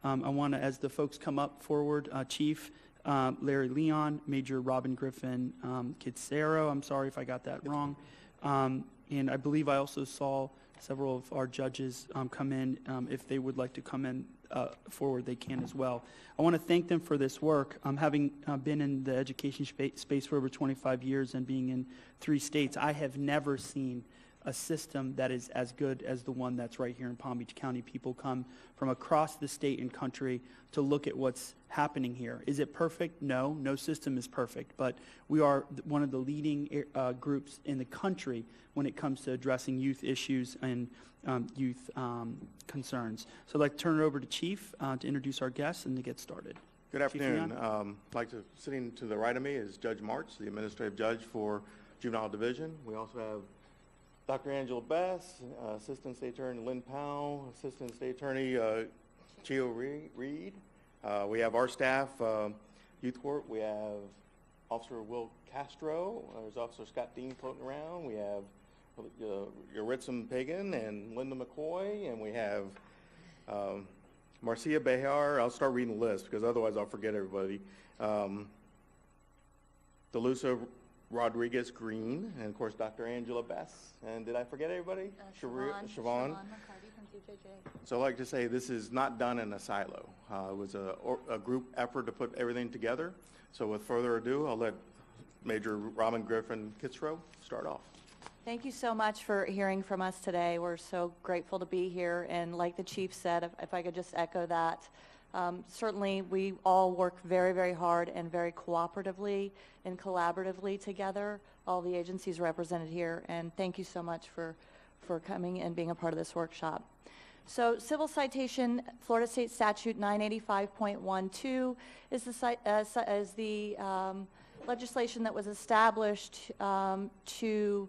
I want to, as the folks come up forward, Chief Larry Leon, Major Robin Griffin Kitsero, I'm sorry if I got that wrong, and I believe I also saw several of our judges come in. If they would like to come in forward, they can as well. I want to thank them for this work. Having been in the education space for over 25 years and being in 3 states, I have never seen a system that is as good as the one that's right here in Palm Beach County. People come from across the state and country to look at what's happening here. Is it perfect? No, no system is perfect, but we are one of the leading groups in the country when it comes to addressing youth issues and youth concerns. So I'd like to turn it over to Chief to introduce our guests and to get started. Good afternoon. Sitting to the right of me is Judge March, the administrative judge for Juvenile Division. We also have Dr. Angela Bass, Assistant State Attorney Lynn Powell, Assistant State Attorney Chio Reed. We have our staff, Youth Court. We have Officer Will Castro. There's Officer Scott Dean floating around. We have Yoritzum Pagan and Linda McCoy, and we have Marcia Behar. I'll start reading the list because otherwise I'll forget everybody. Delusa Rodriguez Green, and of course Dr. Angela Bass. And did I forget everybody? Siobhan McCarty from DJJ. So I'd like to say this is not done in a silo. It was a group effort to put everything together. So with further ado, I'll let Major Robin Griffin Kitsero start off. Thank you so much for hearing from us today. We're so grateful to be here, and like the Chief said, if I could just echo that, certainly we all work very, very hard and very cooperatively and collaboratively together, all the agencies represented here, and thank you so much for coming and being a part of this workshop. So civil citation, Florida State Statute 985.12 is the legislation that was established to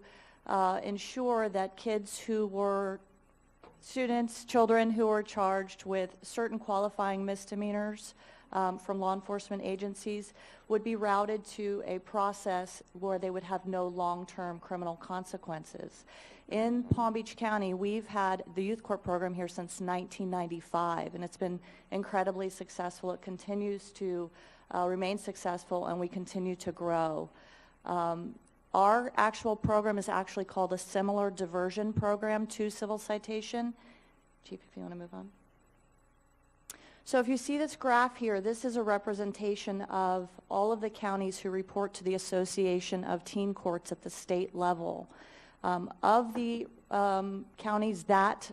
ensure that children who were charged with certain qualifying misdemeanors from law enforcement agencies would be routed to a process where they would have no long-term criminal consequences. In Palm Beach County, we've had the Youth Court program here since 1995, and it's been incredibly successful. It continues to remain successful, and we continue to grow. Our actual program is actually called a similar diversion program to civil citation. Chief, if you want to move on. So if you see this graph here, this is a representation of all of the counties who report to the Association of Teen Courts at the state level. Of the counties that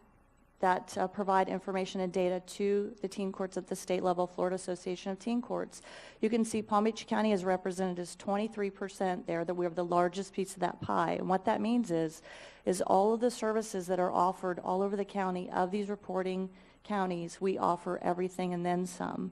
provide information and data to the teen courts at the state level, Florida Association of Teen Courts, you can see Palm Beach County is represented as 23% there, that we have the largest piece of that pie. And what that means is all of the services that are offered all over the county of these reporting counties, we offer everything and then some.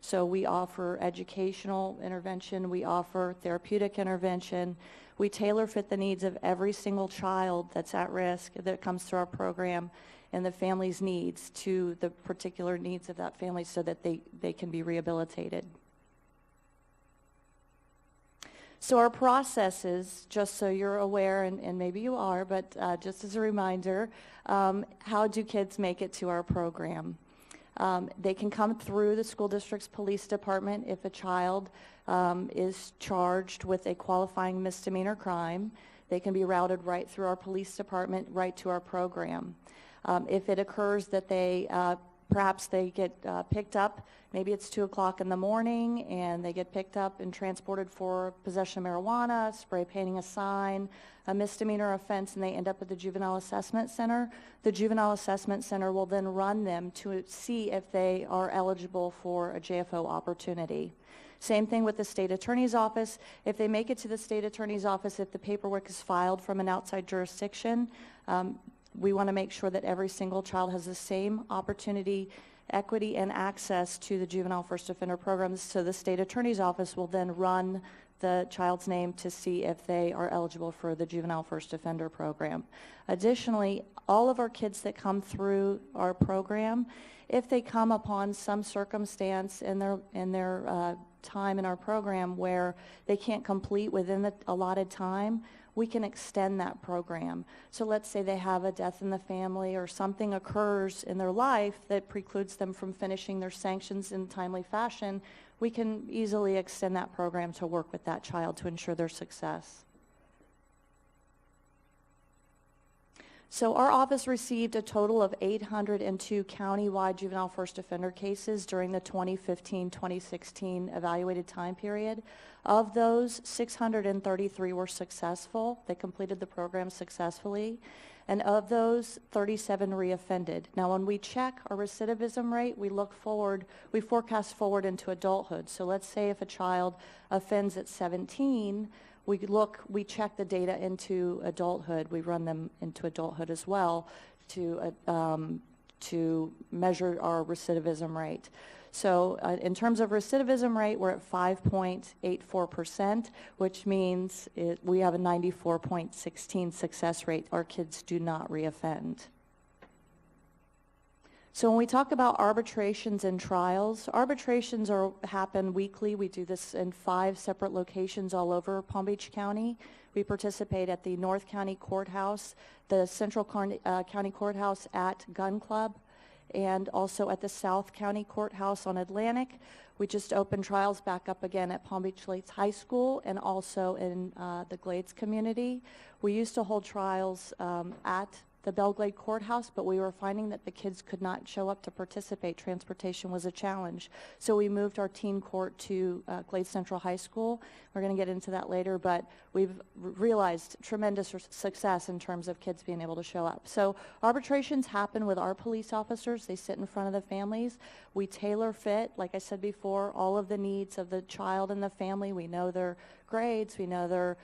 So we offer educational intervention, we offer therapeutic intervention, we tailor fit the needs of every single child that's at risk that comes through our program and the family's needs to the particular needs of that family so that they can be rehabilitated. So our processes, just so you're aware, and maybe you are, but just as a reminder, how do kids make it to our program? They can come through the school district's police department if a child is charged with a qualifying misdemeanor crime. They can be routed right through our police department, right to our program. If it occurs that perhaps they get picked up, maybe it's 2 o'clock in the morning and they get picked up and transported for possession of marijuana, spray painting a sign, a misdemeanor offense, and they end up at the Juvenile Assessment Center. The Juvenile Assessment Center will then run them to see if they are eligible for a JFO opportunity. Same thing with the state attorney's office. If they make it to the state attorney's office, if the paperwork is filed from an outside jurisdiction, we want to make sure that every single child has the same opportunity, equity, and access to the juvenile first offender programs. So the state attorney's office will then run the child's name to see if they are eligible for the juvenile first offender program. Additionally, all of our kids that come through our program, if they come upon some circumstance in their time in our program where they can't complete within the allotted time, we can extend that program. So let's say they have a death in the family or something occurs in their life that precludes them from finishing their sanctions in a timely fashion, we can easily extend that program to work with that child to ensure their success. So our office received a total of 802 countywide juvenile first offender cases during the 2015-2016 evaluated time period. Of those, 633 were successful. They completed the program successfully. And of those, 37 reoffended. Now, when we check our recidivism rate, we forecast forward into adulthood. So let's say if a child offends at 17, we check the data into adulthood. We run them into adulthood as well to measure our recidivism rate. So in terms of recidivism rate, we're at 5.84%, which means we have a 94.16 success rate. Our kids do not reoffend. So when we talk about arbitrations and trials, arbitrations happen weekly. We do this in 5 separate locations all over Palm Beach County. We participate at the North County Courthouse, the Central County Courthouse at Gun Club, and also at the South County Courthouse on Atlantic. We just opened trials back up again at Palm Beach Lakes High School and also in the Glades community. We used to hold trials at the Belglade Courthouse, but we were finding that the kids could not show up to participate. Transportation was a challenge. So we moved our teen court to Glades Central High School. We're going to get into that later, but we've realized tremendous success in terms of kids being able to show up. So arbitrations happen with our police officers. They sit in front of the families. We tailor fit, like I said before, all of the needs of the child and the family. We know their grades. We know their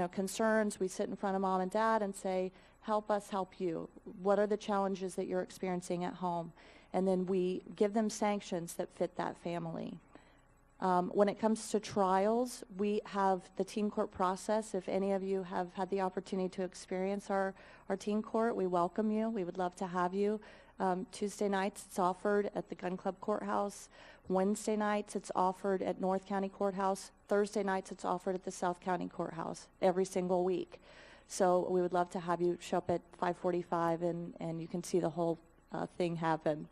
concerns. We sit in front of mom and dad and say, help us help you. What are the challenges that you're experiencing at home? And then we give them sanctions that fit that family. When it comes to trials, we have the teen court process. If any of you have had the opportunity to experience our teen court, we welcome you. We would love to have you. Tuesday nights, it's offered at the Gun Club Courthouse. Wednesday nights, it's offered at North County Courthouse. Thursday nights, it's offered at the South County Courthouse every single week. So we would love to have you show up at 5:45 and you can see the whole thing happen.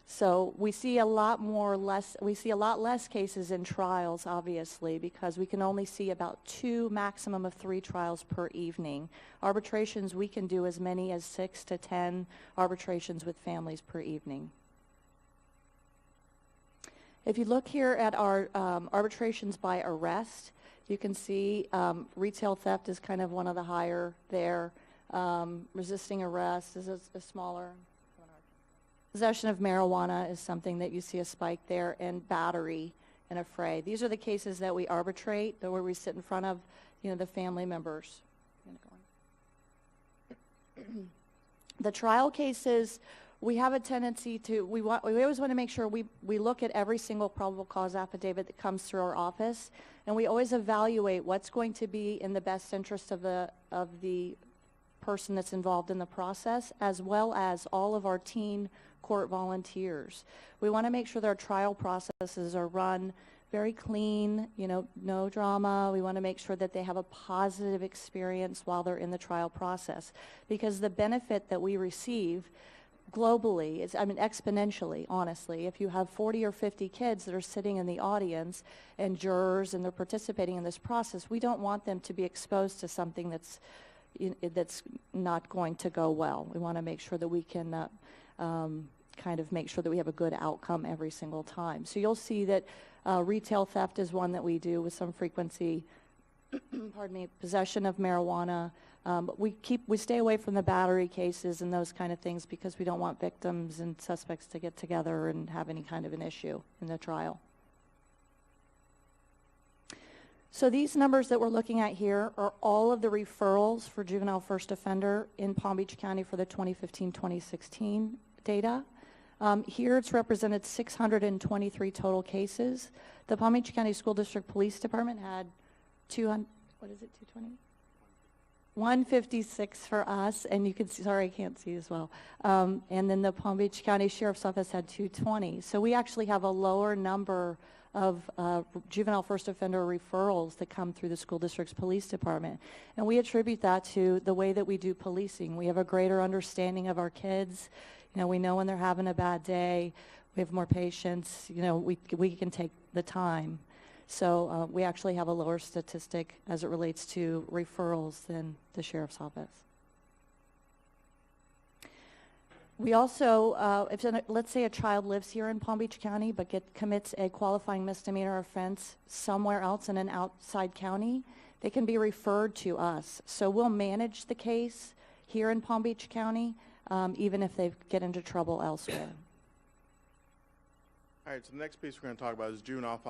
So we see a lot less cases in trials, obviously, because we can only see about 2, maximum of 3 trials per evening. Arbitrations, we can do as many as 6 to 10 arbitrations with families per evening. If you look here at our arbitrations by arrest, you can see retail theft is kind of one of the higher there. Resisting arrest is a smaller. Possession of marijuana is something that you see a spike there, and battery and affray. These are the cases that we arbitrate, where we sit in front of the family members. The trial cases, we have a tendency to, we always want to make sure we look at every single probable cause affidavit that comes through our office, and we always evaluate what's going to be in the best interest of the person that's involved in the process, as well as all of our teen court volunteers. We want to make sure that our trial processes are run very clean, no drama. We want to make sure that they have a positive experience while they're in the trial process, because the benefit that we receive globally is, exponentially, honestly. If you have 40 or 50 kids that are sitting in the audience and jurors and they're participating in this process, we don't want them to be exposed to something that's not going to go well. We want to make sure that we can kind of make sure that we have a good outcome every single time. So you'll see that retail theft is one that we do with some frequency. Pardon me, possession of marijuana. We stay away from the battery cases and those kind of things because we don't want victims and suspects to get together and have any kind of an issue in the trial. So these numbers that we're looking at here are all of the referrals for juvenile first offender in Palm Beach County for the 2015-2016 data. Here it's represented 623 total cases. The Palm Beach County School District Police Department had 156 for us, and you can see, sorry, I can't see as well. And then the Palm Beach County Sheriff's Office had 220. So we actually have a lower number of juvenile first offender referrals that come through the school district's police department. And we attribute that to the way that we do policing. We have a greater understanding of our kids. You know, we know when they're having a bad day. We have more patience. You know, we can take the time. So we actually have a lower statistic as it relates to referrals than the sheriff's office. We also, let's say a child lives here in Palm Beach County but commits a qualifying misdemeanor offense somewhere else in an outside county, they can be referred to us. So we'll manage the case here in Palm Beach County, even if they get into trouble elsewhere. All right, so the next piece we're going to talk about is juvenile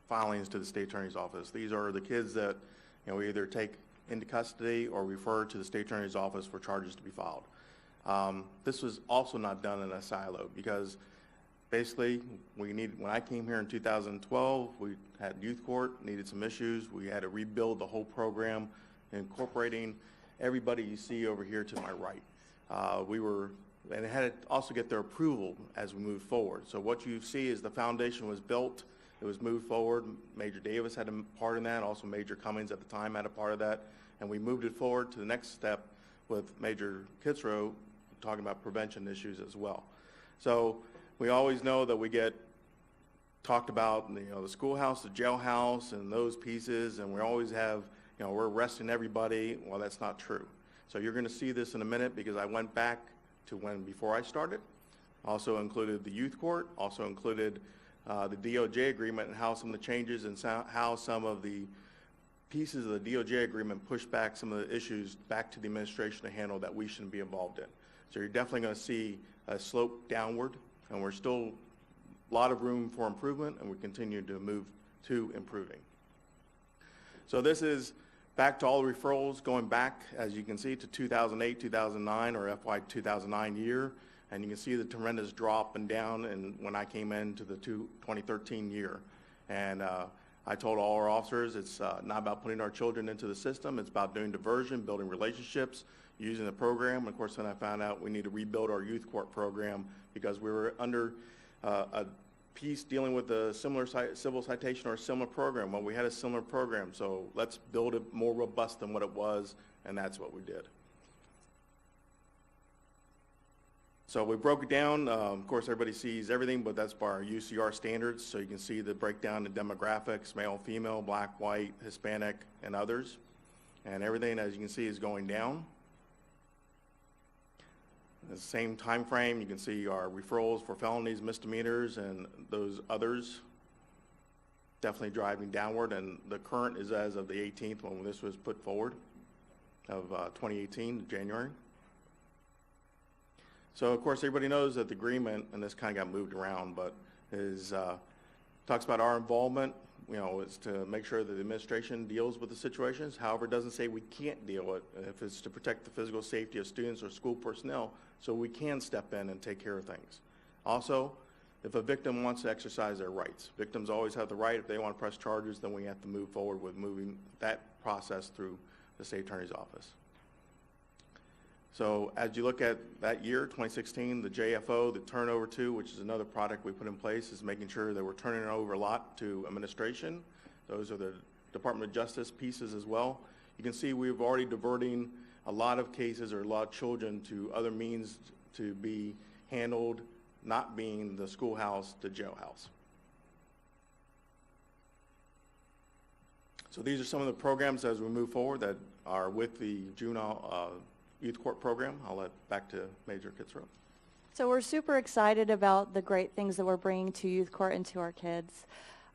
filings to the state attorney's office. These are the kids that, you know, we either take into custody or refer to the state attorney's office for charges to be filed. This was also not done in a silo because basically when I came here in 2012, we had youth court, needed some issues. We had to rebuild the whole program, incorporating everybody you see over here to my right. And it had to also get their approval as we moved forward. So what you see is the foundation was built, it was moved forward. Major Davis had a part in that, also Major Cummings at the time had a part of that, and we moved it forward to the next step with Major Kitzrow talking about prevention issues as well. So we always know that we get talked about, you know, the schoolhouse, the jailhouse, and those pieces, and we always have, you know, we're arresting everybody. Well, that's not true. So you're going to see this in a minute because I went back to before I started. Also included the youth court, also included the DOJ agreement and how some of the changes and how some of the pieces of the DOJ agreement push back some of the issues back to the administration to handle that we shouldn't be involved in. So you're definitely going to see a slope downward, and we're still a lot of room for improvement, and we continue to move to improving. So this is back to all the referrals going back, as you can see, to 2008, 2009, or FY 2009 year, and you can see the tremendous drop and down and when I came into the 2013 year. And I told all our officers it's not about putting our children into the system, it's about doing diversion, building relationships, using the program. And of course, then I found out we need to rebuild our youth court program because we were under a piece dealing with a similar civil citation or a similar program. Well, we had a similar program, so let's build it more robust than what it was, and that's what we did. So we broke it down. Of course, everybody sees everything, but that's by our UCR standards. So you can see the breakdown in demographics, male, female, black, white, Hispanic, and others. And everything, as you can see, is going down. The same time frame, you can see our referrals for felonies, misdemeanors, and those others definitely driving downward. And the current is as of the 18th when this was put forward of 2018, January. So, of course, everybody knows that the agreement, and this kind of got moved around, but talks about our involvement, you know, is to make sure that the administration deals with the situations. However, it doesn't say we can't deal with it if it's to protect the physical safety of students or school personnel, so we can step in and take care of things. Also, if a victim wants to exercise their rights, victims always have the right. If they want to press charges, then we have to move forward with moving that process through the state attorney's office. So as you look at that year, 2016, the JFO, the turnover to, which is another product we put in place, is making sure that we're turning over a lot to administration. Those are the Department of Justice pieces as well. You can see we've already diverting a lot of cases or a lot of children to other means to be handled, not being the schoolhouse to jailhouse. So these are some of the programs as we move forward that are with the juvenile youth court program. I'll let back to Major Kitzrow. So we're super excited about the great things that we're bringing to youth court and to our kids.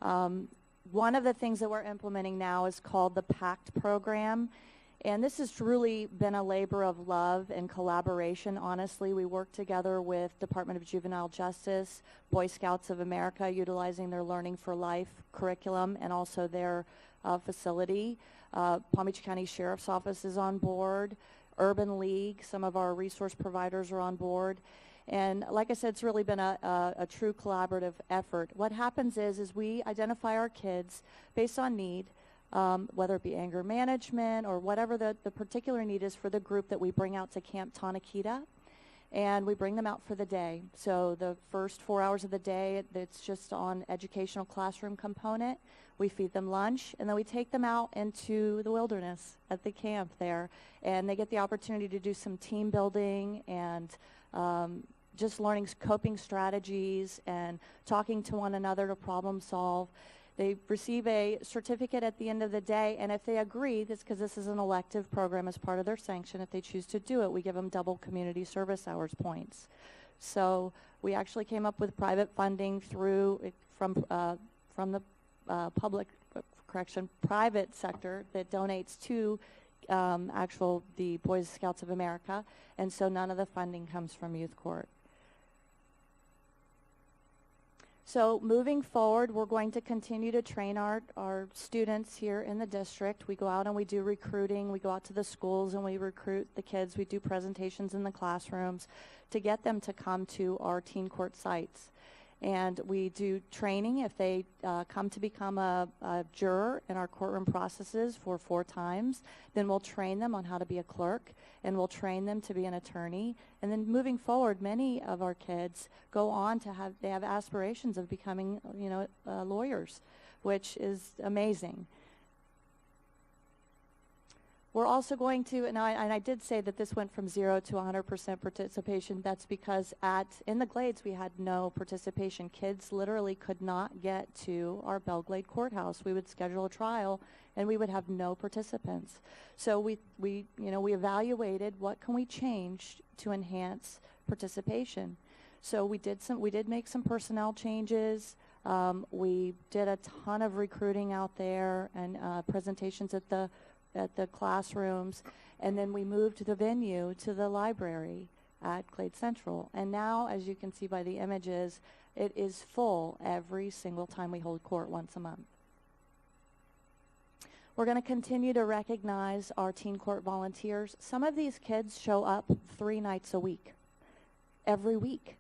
One of the things that we're implementing now is called the Pact Program. And this has really been a labor of love and collaboration, honestly. We work together with Department of Juvenile Justice, Boy Scouts of America, utilizing their Learning for Life curriculum and also their facility. Palm Beach County Sheriff's Office is on board. Urban League, some of our resource providers are on board. And like I said, it's really been a true collaborative effort. What happens is we identify our kids based on need, whether it be anger management or whatever the particular need is for the group that we bring out to Camp Tonakita. and we bring them out for the day. So the first 4 hours of the day, it's just on educational classroom component. We feed them lunch, and then we take them out into the wilderness at the camp there, and they get the opportunity to do some team building and just learning coping strategies and talking to one another to problem solve. They receive a certificate at the end of the day, and if they agree, that's because this is an elective program as part of their sanction, if they choose to do it, we give them double community service hours points. So we actually came up with private funding from the private sector that donates to the Boy Scouts of America, and so none of the funding comes from youth court. So moving forward, we're going to continue to train our students here in the district. We go out and we do recruiting. We go out to the schools and we recruit the kids. We do presentations in the classrooms to get them to come to our teen court sites. And we do training if they come to become a juror in our courtroom processes for 4 times. Then we'll train them on how to be a clerk, and we'll train them to be an attorney. And then moving forward, many of our kids go on to have aspirations of becoming, lawyers, which is amazing. We're also going to, and I did say that this went from 0 to 100% participation. That's because in the Glades we had no participation. Kids literally could not get to our Belglade courthouse. We would schedule a trial and we would have no participants. So we evaluated what can we change to enhance participation. So we did make some personnel changes. We did a ton of recruiting out there and presentations at the classrooms, and then we moved the venue to the library at Glade Central. And now, as you can see by the images, it is full every single time we hold court once a month. We're going to continue to recognize our teen court volunteers. Some of these kids show up 3 nights a week, every week.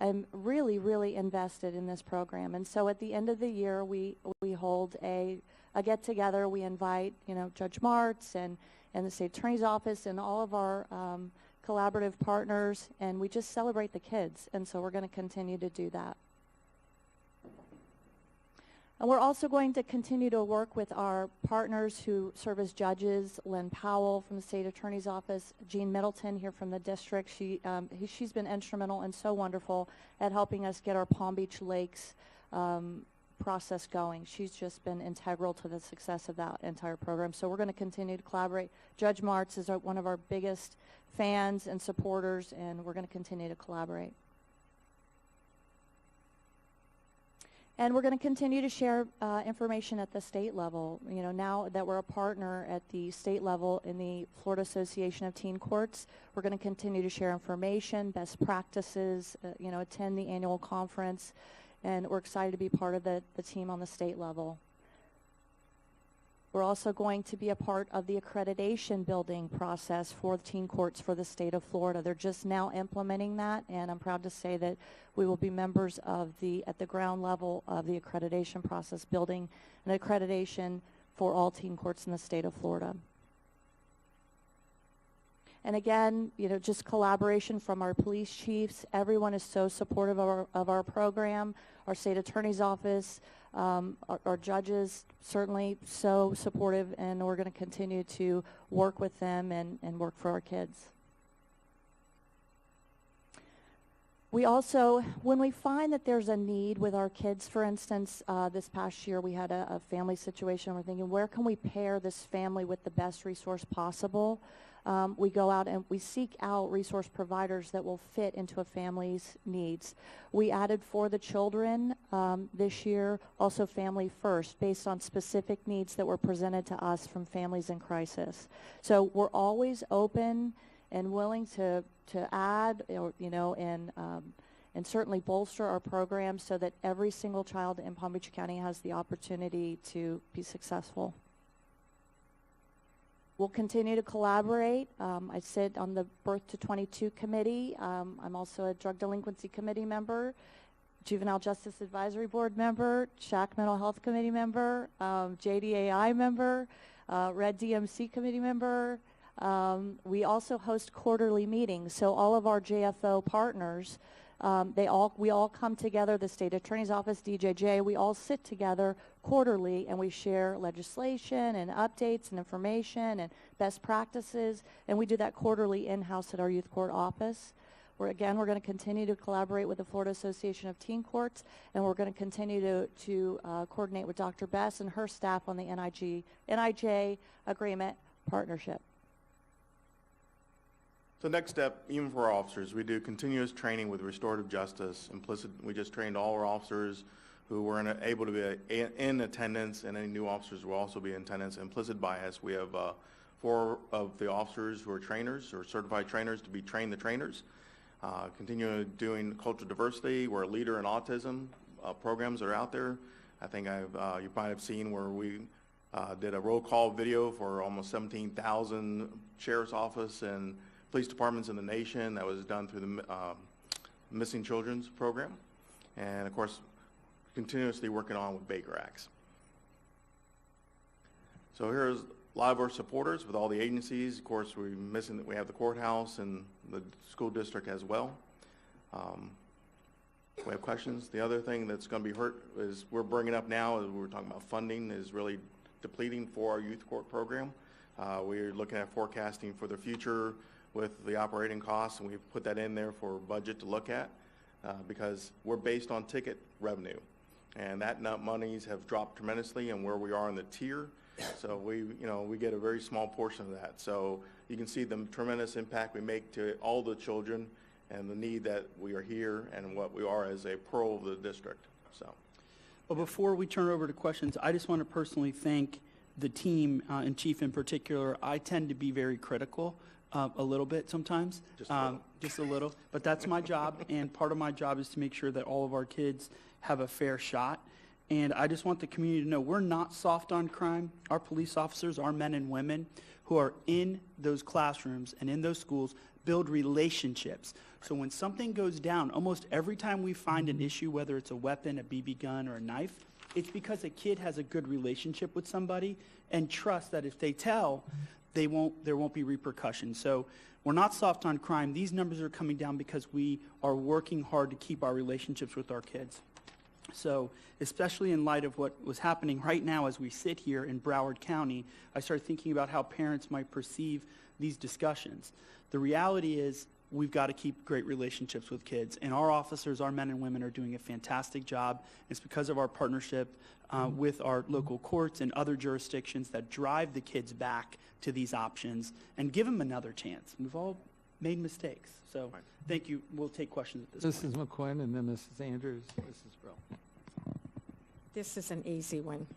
I'm really, really invested in this program. And so at the end of the year, we hold a get-together. We invite, Judge Martz and the state attorney's office and all of our collaborative partners, and we just celebrate the kids. And so we're going to continue to do that. And we're also going to continue to work with our partners who serve as judges, Lynn Powell from the state attorney's office, Jean Middleton here from the district. She's been instrumental and so wonderful at helping us get our Palm Beach Lakes process going. She's just been integral to the success of that entire program. So we're going to continue to collaborate. Judge Martz is one of our biggest fans and supporters, and we're going to continue to collaborate. And we're going to continue to share information at the state level. Now that we're a partner at the state level in the Florida Association of Teen Courts, we're going to continue to share information, best practices, attend the annual conference, and we're excited to be part of the team on the state level. We're also going to be a part of the accreditation building process for the teen courts for the state of Florida. They're just now implementing that, and I'm proud to say that we will be members of at the ground level of the accreditation process, building an accreditation for all teen courts in the state of Florida. And again, just collaboration from our police chiefs. Everyone is so supportive of our program. Our state attorney's office, our judges, certainly so supportive, and we're going to continue to work with them and work for our kids. We also, when we find that there's a need with our kids, for instance, this past year we had a family situation. We're thinking, where can we pair this family with the best resource possible? We go out and we seek out resource providers that will fit into a family's needs. We added for the children this year, also Family First, based on specific needs that were presented to us from families in crisis. So we're always open and willing to add, and certainly bolster our program so that every single child in Palm Beach County has the opportunity to be successful. We'll continue to collaborate. I sit on the Birth to 22 committee. I'm also a drug delinquency committee member, Juvenile Justice Advisory Board member, SHAC Mental Health Committee member, JDAI member, Red DMC committee member, We also host quarterly meetings, so all of our JFO partners, we all come together, the State Attorney's Office, DJJ, we all sit together quarterly and we share legislation and updates and information and best practices, and we do that quarterly in-house at our youth court office. We're going to continue to collaborate with the Florida Association of Teen Courts, and we're going to continue to coordinate with Dr. Bess and her staff on the NIJ agreement partnership. So next step, even for our officers, we do continuous training with restorative justice. We just trained all our officers who were able to be in attendance, and any new officers will also be in attendance. Implicit bias, we have 4 of the officers who are trainers or certified trainers to be train the trainers. Continue doing cultural diversity. We're a leader in autism programs that are out there. I think you might have seen where we did a roll call video for almost 17,000 sheriff's office and police departments in the nation. That was done through the Missing Children's program. And of course, continuously working on with Baker Acts. So here's a lot of our supporters with all the agencies. Of course, we have the courthouse and the school district as well. We have questions. The other thing that's going to be hurt is we're bringing up now, as we were talking about funding, is really depleting for our youth court program. We're looking at forecasting for the future with the operating costs, and we've put that in there for budget to look at because we're based on ticket revenue, and that monies have dropped tremendously and where we are in the tier. So we get a very small portion of that. So you can see the tremendous impact we make to all the children and the need that we are here and what we are as a pro of the district. So, Well, before we turn over to questions, I just want to personally thank the team and Chief in particular. I tend to be very critical a little bit sometimes, just a little, but that's my job, and part of my job is to make sure that all of our kids have a fair shot. And I just want the community to know we're not soft on crime. Our police officers, our men and women who are in those classrooms and in those schools build relationships. So when something goes down, almost every time we find an issue, whether it's a weapon, a BB gun, or a knife, it's because a kid has a good relationship with somebody and trust that if they tell, there won't be repercussions. So we're not soft on crime. These numbers are coming down because we are working hard to keep our relationships with our kids. So especially in light of what was happening right now as we sit here in Broward County, I started thinking about how parents might perceive these discussions. The reality is we've got to keep great relationships with kids, and our officers, our men and women, are doing a fantastic job. It's because of our partnership with our local courts and other jurisdictions that drive the kids back to these options and give them another chance. We've all made mistakes. So thank you. We'll take questions at this point. Mrs. McQuinn and then Mrs. Andrews, Mrs. Brill. This is an easy one.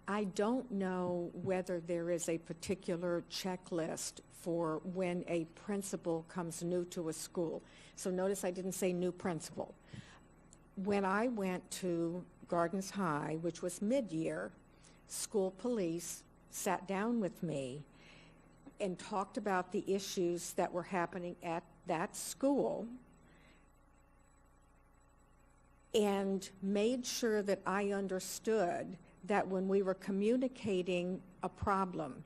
I don't know whether there is a particular checklist for when a principal comes new to a school. So notice I didn't say new principal. When I went to Gardens High, which was mid-year, school police sat down with me and talked about the issues that were happening at that school and made sure that I understood that when we were communicating a problem,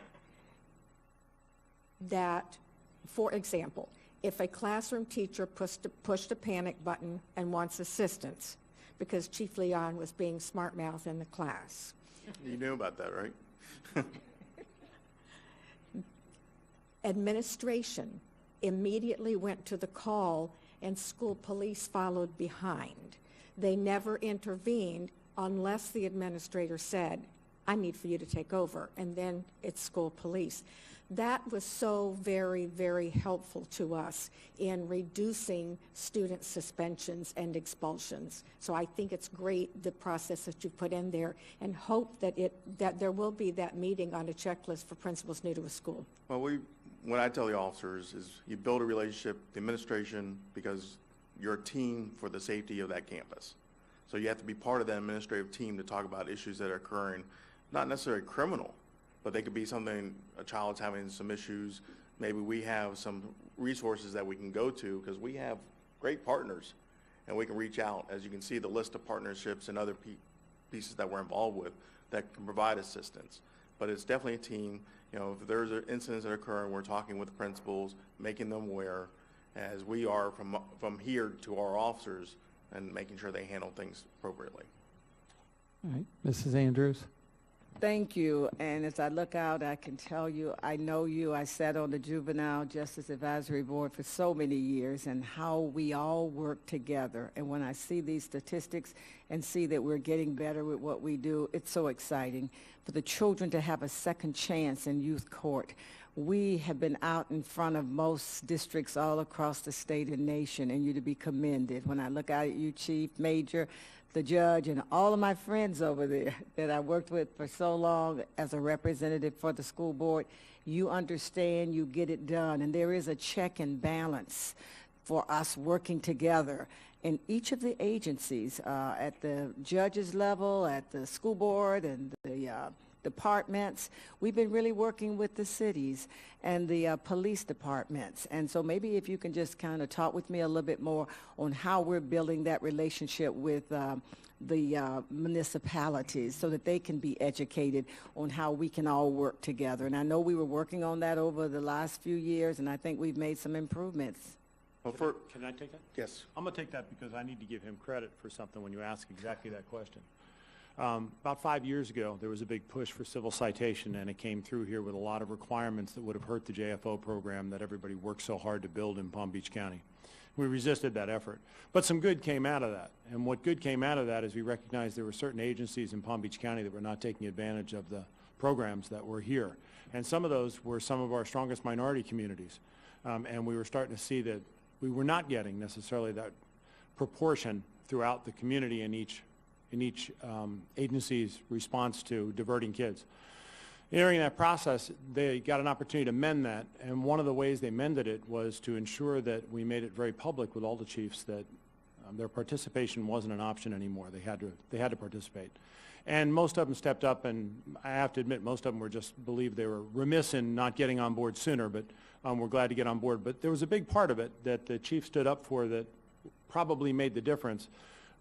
that, for example, if a classroom teacher pushed a panic button and wants assistance because Chief Leon was being smart-mouthed in the class. You knew about that, right? Administration immediately went to the call and school police followed behind. They never intervened unless the administrator said, I need for you to take over, and then it's school police. That was so very, very helpful to us in reducing student suspensions and expulsions. So I think it's great, the process that you put in there, and hope that there will be that meeting on a checklist for principals new to a school. Well, what I tell the officers is you build a relationship, the administration, because you're a team for the safety of that campus. So you have to be part of that administrative team to talk about issues that are occurring, not necessarily criminal, but they could be something, a child's having some issues. Maybe we have some resources that we can go to because we have great partners and we can reach out. As you can see, the list of partnerships and other pieces that we're involved with that can provide assistance. But it's definitely a team. You know, if there's incidents that occur, we're talking with the principals, making them aware, as we are from here to our officers, and making sure they handle things appropriately. All right, Mrs. Andrews? Thank you. And as I look out, I can tell you, I know you. I sat on the Juvenile Justice Advisory Board for so many years, and how we all work together. And when I see these statistics and see that we're getting better with what we do, it's so exciting. For the children to have a second chance in youth court, we have been out in front of most districts all across the state and nation, and you to be commended. When I look out at you, Chief, Major, the judge, and all of my friends over there that I worked with for so long as a representative for the school board, you understand, you get it done, and there is a check and balance for us working together in each of the agencies, at the judge's level, at the school board, and the departments. We've been really working with the cities and the police departments. And so maybe if you can just kind of talk with me a little bit more on how we're building that relationship with the municipalities so that they can be educated on how we can all work together. And I know we were working on that over the last few years, and I think we've made some improvements. Well, Can I take that? yes. I'm going to take that because I need to give him credit for something when you ask exactly that question. About 5 years ago, there was a big push for civil citation, and it came through here with a lot of requirements that would have hurt the JFO program that everybody worked so hard to build in Palm Beach County. We resisted that effort. But some good came out of that. And what good came out of that is we recognized there were certain agencies in Palm Beach County that were not taking advantage of the programs that were here. And some of those were some of our strongest minority communities. And we were starting to see that we were not getting necessarily that proportion throughout the community in each agency's response to diverting kids. During that process, they got an opportunity to mend that, and one of the ways they mended it was to ensure that we made it very public with all the chiefs that their participation wasn't an option anymore. They had to participate. And most of them stepped up, and I have to admit, most of them were just believed they were remiss in not getting on board sooner, but we're glad to get on board. But there was a big part of it that the chief stood up for that probably made the difference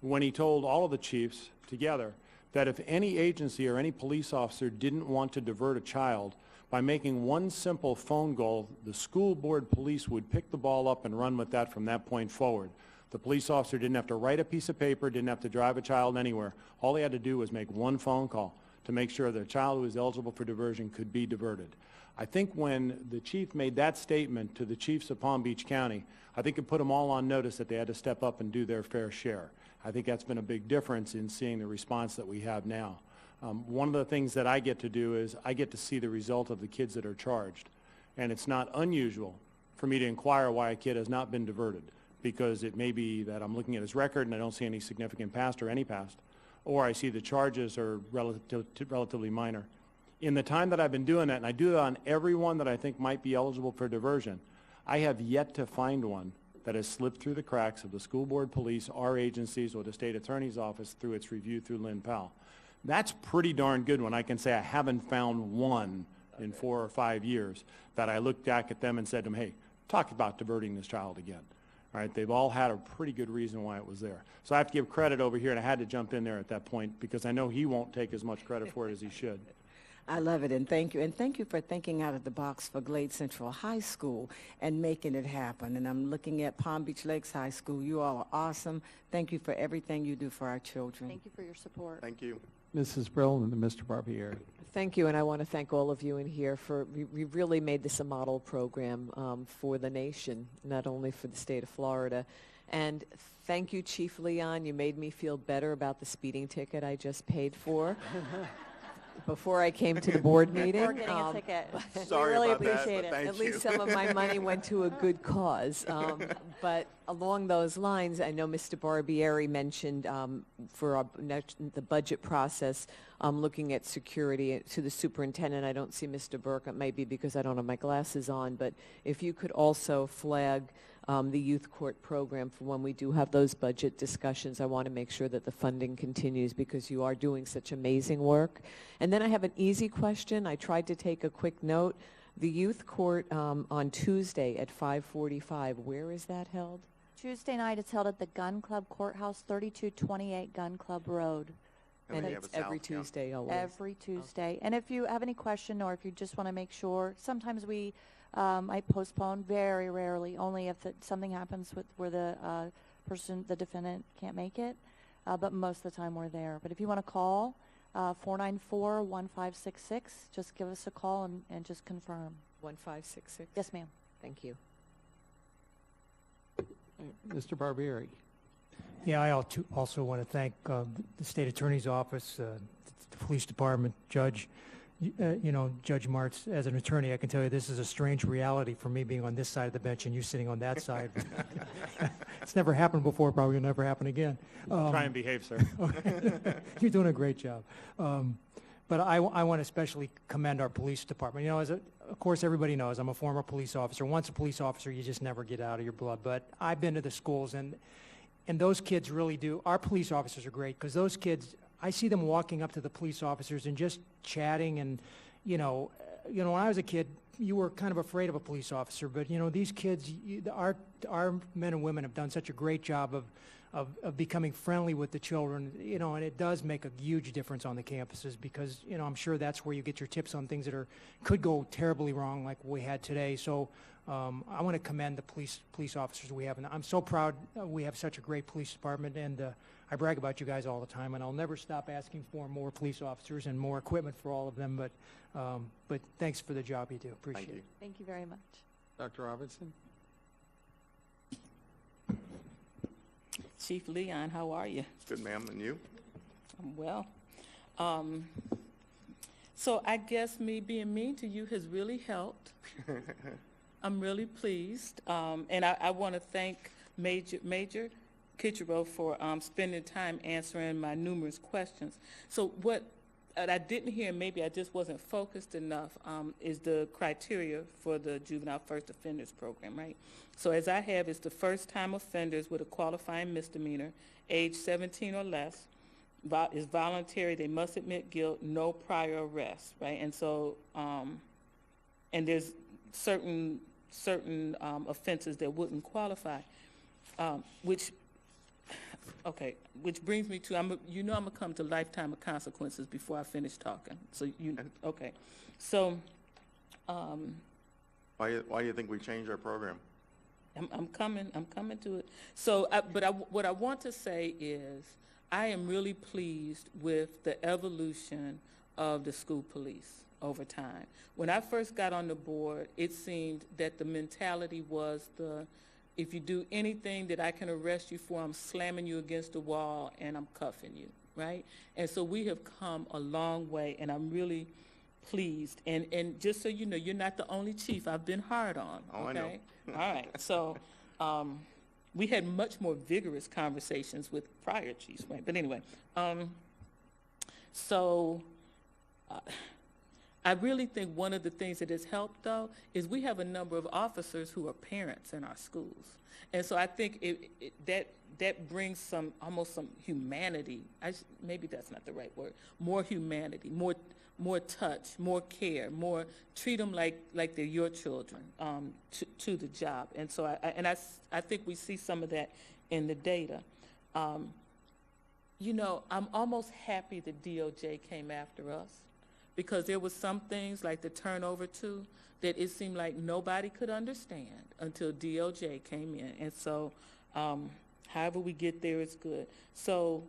when he told all of the chiefs together that if any agency or any police officer didn't want to divert a child, by making one simple phone call, the school board police would pick the ball up and run with that from that point forward. The police officer didn't have to write a piece of paper, didn't have to drive a child anywhere. All he had to do was make one phone call to make sure that a child who was eligible for diversion could be diverted. I think when the chief made that statement to the chiefs of Palm Beach County, I think it put them all on notice that they had to step up and do their fair share. I think that's been a big difference in seeing the response that we have now. One of the things that I get to do is I get to see the result of the kids that are charged. And it's not unusual for me to inquire why a kid has not been diverted, because it may be that I'm looking at his record and I don't see any significant past or any past, or I see the charges are relatively minor. In the time that I've been doing that, and I do that on everyone that I think might be eligible for diversion, I have yet to find one that has slipped through the cracks of the school board, police, our agencies, or the state attorney's office through its review through Lynn Powell. That's pretty darn good when I can say I haven't found one in 4 or 5 years that I looked back at them and said to them, hey, talk about diverting this child again. All right, they've all had a pretty good reason why it was there. So I have to give credit over here, and I had to jump in there at that point because I know he won't take as much credit for it as he should. I love it, and thank you. And thank you for thinking out of the box for Glade Central High School and making it happen. And I'm looking at Palm Beach Lakes High School. You all are awesome. Thank you for everything you do for our children. Thank you for your support. Thank you. Mrs. Brill and then Mr. Barbieri. Thank you, and I want to thank all of you in here for, we really made this a model program for the nation, not only for the state of Florida. And thank you, Chief Leon. You made me feel better about the speeding ticket I just paid for. Before I came to the board meeting. Before getting a ticket. Sorry We really about that, appreciate but it. thank At you. least some of my money went to a good cause. But along those lines, I know Mr. Barbieri mentioned for the budget process, looking at security to the superintendent. I don't see Mr. Burke. It may be because I don't have my glasses on. But if you could also flag the youth court program for when we do have those budget discussions. I want to make sure that the funding continues because you are doing such amazing work. And then I have an easy question. I tried to take a quick note. The youth court on Tuesday at 5:45, where is that held? Tuesday night, it's held at the Gun Club Courthouse, 3228 Gun Club Road. And then you have it's a South every County. Tuesday always? Every Tuesday. And if you have any question or if you just want to make sure, sometimes I postpone, very rarely, only if something happens where the the defendant can't make it. But most of the time we're there. But if you want to call, 494-1566, just give us a call and just confirm. 1566? Yes, ma'am. Thank you. Mr. Barbieri. Yeah, I also want to thank the State Attorney's Office, the Police Department, Judge, Judge Martz. As an attorney, I can tell you this is a strange reality for me being on this side of the bench and you sitting on that side. It's never happened before, probably will never happen again. Try and behave, sir. You're doing a great job. But I want to especially commend our police department. Of course, everybody knows I'm a former police officer. Once a police officer, you just never get out of your blood. But I've been to the schools, and those kids really do. Our police officers are great because those kids, I see them walking up to the police officers and just chatting. And when I was a kid, you were kind of afraid of a police officer. But these kids, our men and women have done such a great job of becoming friendly with the children, and it does make a huge difference on the campuses because, I'm sure that's where you get your tips on things that could go terribly wrong like we had today. So I want to commend the police officers we have. And I'm so proud we have such a great police department, and I brag about you guys all the time, and I'll never stop asking for more police officers and more equipment for all of them. But thanks for the job you do. Appreciate it. Thank you very much. Dr. Robinson. Chief Leon, how are you? Good, ma'am. And you? I'm well. So I guess me being mean to you has really helped. I'm really pleased. And I want to thank Major Kitcherow for spending time answering my numerous questions. So what I didn't hear, maybe I just wasn't focused enough, is the criteria for the Juvenile First Offenders Program, right? So as I have, it's the first-time offenders with a qualifying misdemeanor, age 17 or less, is voluntary, they must admit guilt, no prior arrest, right? And so, and there's certain offenses that wouldn't qualify, which brings me to, I'm gonna come to lifetime of consequences before I finish talking. So okay. So, Why do you think we changed our program? I'm coming to it. So, what I want to say is, I am really pleased with the evolution of the school police over time. When I first got on the board, it seemed that the mentality was if you do anything that I can arrest you for, I'm slamming you against the wall and I'm cuffing you, right? And so we have come a long way, and I'm really pleased. And just so you know, you're not the only chief I've been hard on, okay? Oh, I know. All right, so we had much more vigorous conversations with prior chiefs, right? But anyway, I really think one of the things that has helped, though, is we have a number of officers who are parents in our schools. And so I think that brings almost some humanity. Maybe that's not the right word. More humanity, more touch, more care, more treat them like they're your children to the job. And so I think we see some of that in the data. I'm almost happy the DOJ came after us, because there was some things like the turnover too that it seemed like nobody could understand until DOJ came in. And so however we get there is good. So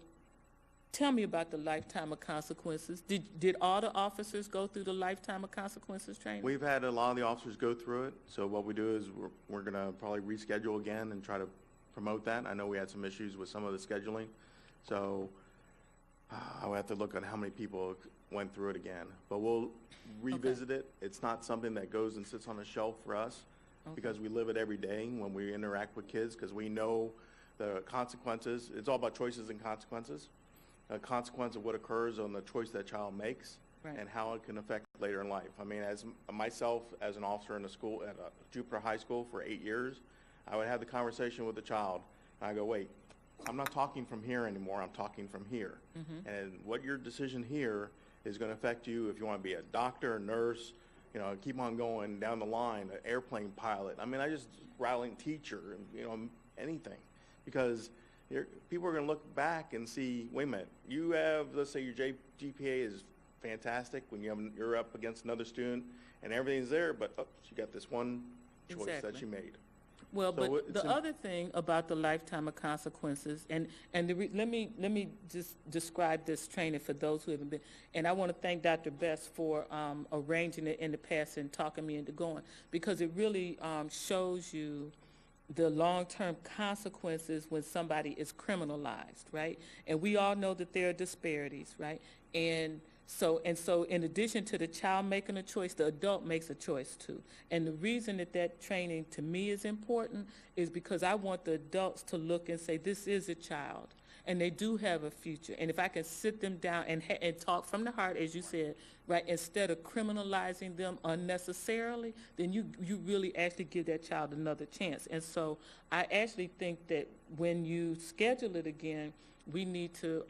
tell me about the lifetime of consequences. Did all the officers go through the lifetime of consequences training? We've had a lot of the officers go through it. So what we do is we're going to probably reschedule again and try to promote that. I know we had some issues with some of the scheduling. So I would have to look at how many people went through it again. But we'll revisit it. It's not something that goes and sits on a shelf for us, because we live it every day when we interact with kids, because we know the consequences. It's all about choices and consequences. A consequence of what occurs on the choice that child makes, right, and how it can affect later in life. I mean, as myself, as an officer in a school at Jupiter High School for 8 years, I would have the conversation with the child, and I go, wait, I'm not talking from here anymore, I'm talking from here. Mm-hmm. And what your decision here is going to affect you if you want to be a doctor, a nurse, keep on going down the line, an airplane pilot. I mean, I just rattling teacher, and anything, because people are going to look back and see, wait a minute, you have, let's say your GPA is fantastic when you're up against another student and everything's there, but you got this one choice that you made. Well, So but the other thing about the lifetime of consequences, and let me just describe this training for those who haven't been, and I want to thank Dr. Best for arranging it in the past and talking me into going, because it really shows you the long-term consequences when somebody is criminalized, right? And we all know that there are disparities, right? And so in addition to the child making a choice, the adult makes a choice too. And the reason that training to me is important is because I want the adults to look and say, this is a child, and they do have a future. And if I can sit them down and talk from the heart, as you said, right, instead of criminalizing them unnecessarily, then you really actually give that child another chance. And so I actually think that when you schedule it again, we need to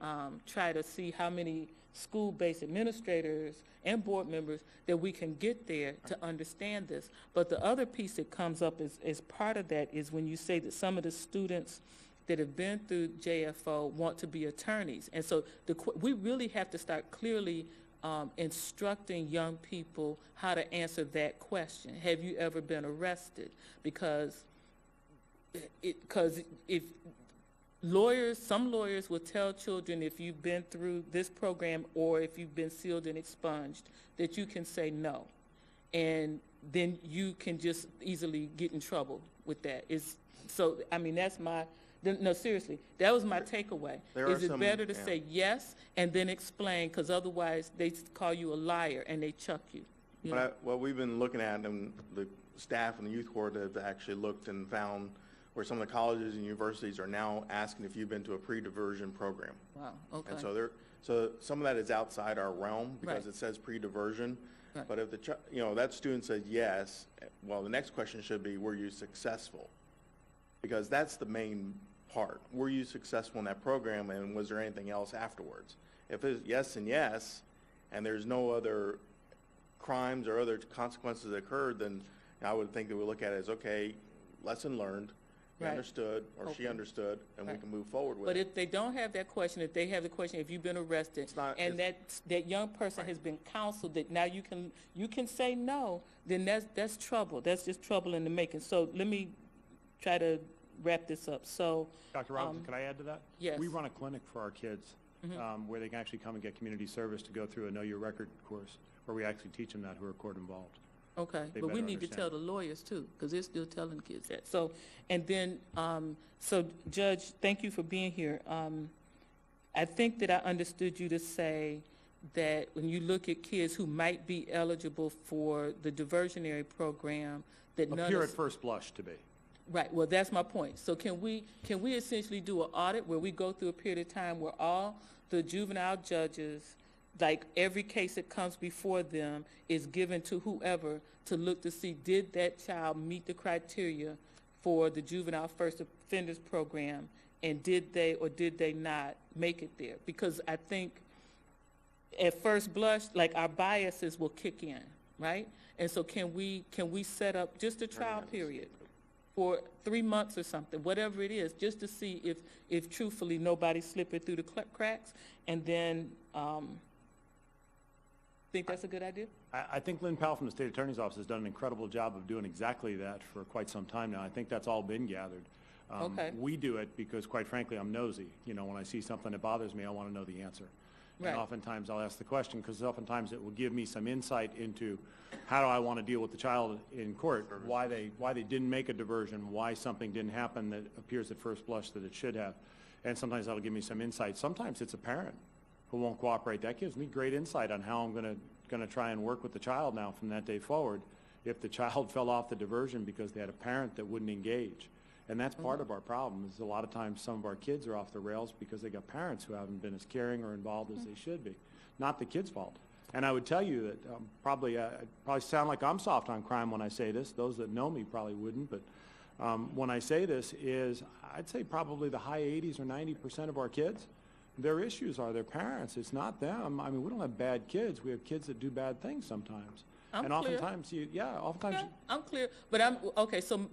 try to see how many school-based administrators and board members that we can get there to understand this. But the other piece that comes up as part of that is when you say that some of the students that have been through JFO want to be attorneys. And so we really have to start clearly instructing young people how to answer that question. Have you ever been arrested? Because if some lawyers will tell children, if you've been through this program or if you've been sealed and expunged, that you can say no. And then you can just easily get in trouble with that. That's my, no, seriously, that was my takeaway. Is it better to say yes and then explain, because otherwise they call you a liar and they chuck you. What we've been looking at, and the staff and the youth court have actually looked and found where some of the colleges and universities are now asking if you've been to a pre-diversion program. Wow, okay. And so some of that is outside our realm because it says pre-diversion. Right. But if that student says yes, well, the next question should be, were you successful? Because that's the main part. Were you successful in that program, and was there anything else afterwards? If it's yes and yes, and there's no other crimes or other consequences that occurred, then I would think that we look at it as, okay, lesson learned. He understood, or she understood, and we can move forward with it. But if they don't have that question, if they have the question, if you've been arrested, and that young person has been counseled, that now you can say no, then that's trouble. That's just trouble in the making. So let me try to wrap this up. So, Dr. Robinson, can I add to that? Yes. We run a clinic for our kids where they can actually come and get community service to go through a Know Your Record course, where we actually teach them that who are court involved. Okay, but we need to tell the lawyers too, because they're still telling kids that. So, and then, so Judge, thank you for being here. I think that I understood you to say that when you look at kids who might be eligible for the diversionary program, that appear at first blush to be. Right. Well, that's my point. So can we essentially do an audit where we go through a period of time where all the juvenile judges, like every case that comes before them, is given to whoever to look to see, did that child meet the criteria for the juvenile first offenders program, and did they or did they not make it there? Because I think at first blush, like, our biases will kick in, right? And so can we set up just a trial period for 3 months or something, whatever it is, just to see if truthfully nobody's slipping through the cracks, and then think that's a good idea? I think Lynn Powell from the State Attorney's Office has done an incredible job of doing exactly that for quite some time now. I think that's all been gathered. Okay. We do it because, quite frankly, I'm nosy. You know, when I see something that bothers me, I want to know the answer. Right. And oftentimes I'll ask the question because oftentimes it will give me some insight into how do I want to deal with the child in court, why they didn't make a diversion, why something didn't happen that appears at first blush that it should have. And sometimes that'll give me some insight. Sometimes it's a parent who won't cooperate. That gives me great insight on how I'm going to try and work with the child now from that day forward if the child fell off the diversion because they had a parent that wouldn't engage. And that's part of our problem is a lot of times some of our kids are off the rails because they got parents who haven't been as caring or involved as they should be. Not the kid's fault. And I would tell you that probably sound like I'm soft on crime when I say this. Those that know me probably wouldn't. But when I say this is I'd say probably the high 80s or 90% of our kids, their issues are their parents. It's not them. I mean, we don't have bad kids. We have kids that do bad things sometimes. I'm And clear. oftentimes Yeah, I'm clear, but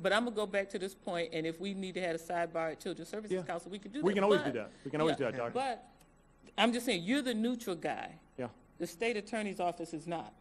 but I'm gonna go back to this point, and if we need to have a sidebar at Children's Services Yeah. Council, we can do that. we can always do But- that. We can always do yeah, that, Doctor. But I'm just saying, you're the neutral guy. Yeah. The state attorney's office is not.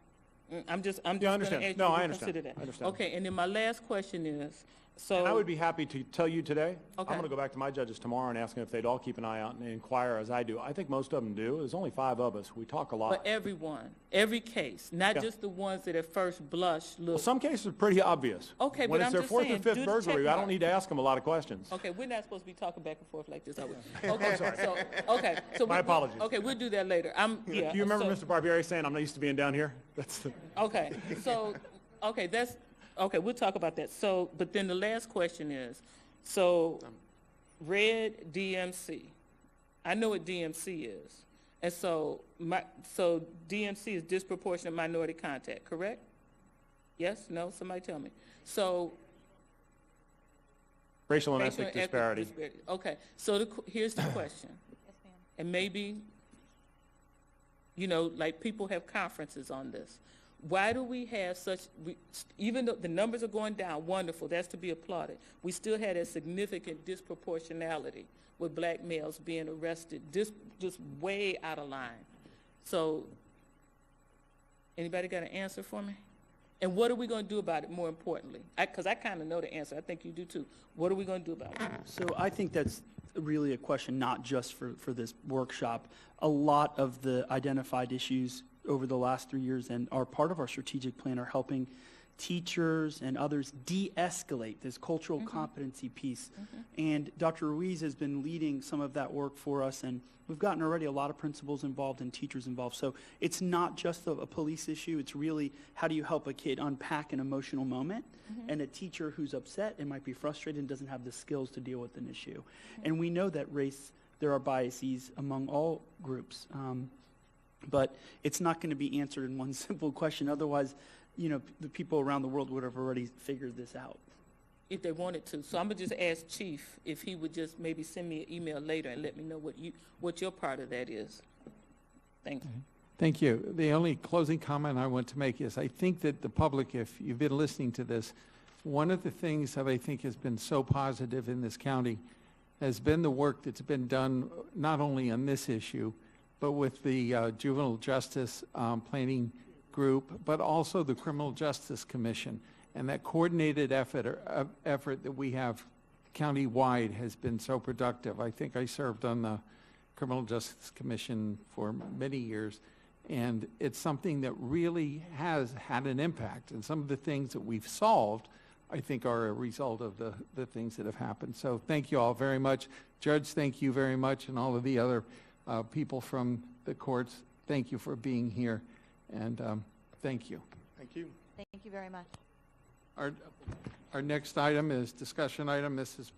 I'm just Yeah, I gonna understand. ask you No, to I understand. consider that. I understand. Okay, and then my last question is, so. And I would be happy to tell you today. Okay. I'm going to go back to my judges tomorrow and ask them if they'd all keep an eye out and inquire as I do. I think most of them do. There's only 5 of us. We talk a lot. For everyone, every case, not Yeah. just the ones that at first blush Well, look. some cases are pretty obvious. Okay, when but it's I'm their just 4th saying, or 5th do the burglary, check I don't mark. need to ask them a lot of questions. Okay, we're not supposed to be talking back and forth like this, are we? Okay, so. My apologies. Okay, we'll do that later. Do you remember Mr. Barbieri saying, I'm not used to being down here? That's the... Okay, so, okay, we'll talk about that. So, but then the last question is, so, red DMC. I know what DMC is. And so, so DMC is disproportionate minority contact, correct? Yes? No? Somebody tell me. So. Racial and Racial ethnic and disparity. Okay, so here's the question. Yes, ma'am. And maybe, you know, like people have conferences on this. Why do we have even though the numbers are going down, wonderful, that's to be applauded, we still had a significant disproportionality with black males being arrested, just way out of line. So, anybody got an answer for me? And what are we going to do about it, more importantly? Because I kind of know the answer. I think you do too. What are we going to do about it? So I think that's really a question not just for this workshop. A lot of the identified issues over the last 3 years and are part of our strategic plan are helping teachers and others de-escalate this cultural competency piece. And Dr. Ruiz has been leading some of that work for us, and we've gotten already a lot of principals involved and teachers involved. So it's not just a police issue. It's really how do you help a kid unpack an emotional moment, and a teacher who's upset and might be frustrated and doesn't have the skills to deal with an issue. And we know that there are biases among all groups. But it's not going to be answered in one simple question. Otherwise, you know, the people around the world would have already figured this out. If they wanted to. So I'm going to just ask Chief if he would just maybe send me an email later and let me know what your part of that is. Thank you. Thank you. The only closing comment I want to make is I think that the public, if you've been listening to this, one of the things that I think has been so positive in this county has been the work that's been done not only on this issue, but with the Juvenile Justice Planning Group, but also the Criminal Justice Commission. And that coordinated effort that we have county-wide has been so productive. I think I served on the Criminal Justice Commission for many years, and it's something that really has had an impact. And some of the things that we've solved, I think, are a result of the things that have happened. So thank you all very much. Judge, thank you very much, and all of the other people from the courts, thank you for being here, and thank you. Thank you. Thank you very much. Our next item is discussion item. Mrs.